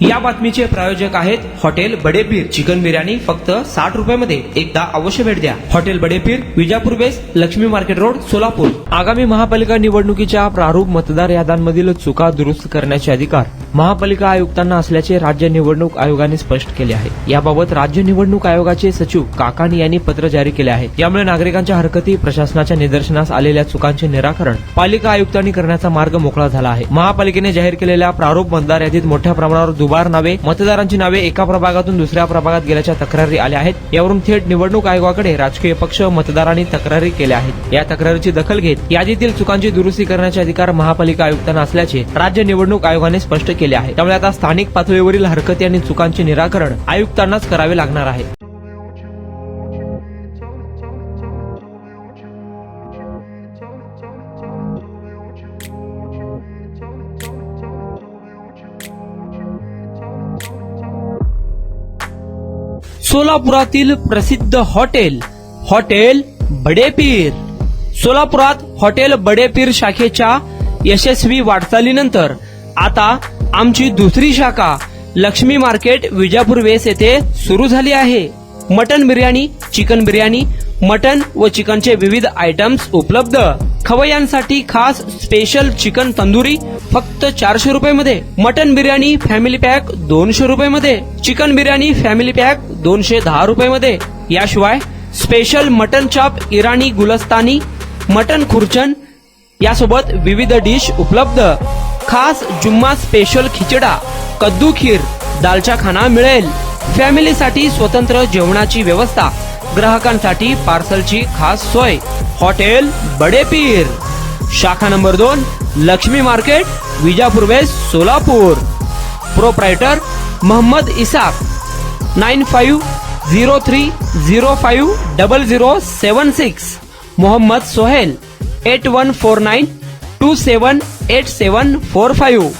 या बातमीचे प्रायोजक आहेत हॉटेल बडेपीर. चिकन बिर्याणी फक्त 60 रुपयामध्ये. एकदा अवश्य भेट द्या. Hotel Badepir, Vijapur west, Lakshmi market road, Solapur. आगामी महापालिका निवडणुकीच्या प्रारूप मतदार याद्यांमधील चुका दुरुस्त करण्याचे अधिकार महापालिका आयुक्तांना असल्याचे राज्य निवडणूक आयोगाने स्पष्ट केले आहे. याबाबत राज्य निवडणूक आयोगाचे सचिव काकानी यांनी पत्र जारी केले आहे. यामुळे नागरिकांच्या हरकती, प्रशासनाच्या निदर्शनास आलेल्या चुकांचे निराकरण पालिका आयुक्तांनी करण्याचा मार्ग मोकळा झाला आहे. महापालिकेने जाहीर केलेल्या प्रारूप मतदार यादीत मोठ्या प्रमाणावर दुबार नावे, मतदारांची नावे एका प्रभागातून दुसऱ्या प्रभागात गेल्याच्या तक्रारी आल्या आहेत. यावरून थेट निवडणूक आयोगाकडे राजकीय पक्ष, मतदारांनी तक्रारी केल्या आहेत. या तक्रारीची दखल घेत यादीतील चुकांची दुरुस्ती करण्याचे अधिकार महापालिका आयुक्तांना असल्याचे राज्य निवडणूक आयोगाने स्पष्ट केले आहे. त्यामुळे आता स्थानिक पातळीवरील हरकती आणि चुकांचे निराकरण आयुक्तांनाच करावे लागणार आहे. सोलापुरातील प्रसिद्ध हॉटेल बडेपीर. सोलापुरात हॉटेल बडेपीर शाखेच्या यशस्वी वाटचालीनंतर आता आमची दुसरी शाखा लक्ष्मी मार्केट, विजापूर वेस्ट येथे सुरू झाली आहे. Mutton biryani, chicken biryani, mutton व चिकनचे विविध आयटम्स उपलब्ध. खवय्यांसाठी खास स्पेशल चिकन तंदुरी फक्त 400 रुपये. मटन बिर्याणी फॅमिली पॅक 200 रुपये. चिकन बिर्याणी फॅमिली पॅक 210 रुपये. याशिवाय स्पेशल मटन चाप, इराणी गुलस्तानी, मटन खुर्चन यासोबत विविध डिश उपलब्ध. खास जुम्मा स्पेशल खिचडा, कद्दू खीर, दालचा खाना मिळेल. फॅमिलीसाठी स्वतंत्र जेवणाची व्यवस्था, ग्राहकांसाठी पार्सलची खास सोय. हॉटेल बडेपीर, शाखा number 2, Lakshmi market, Vijapur west, Solapur. Proprietor Mohammad Isak. 9503050076. Mohammad Sohail. 8149278745.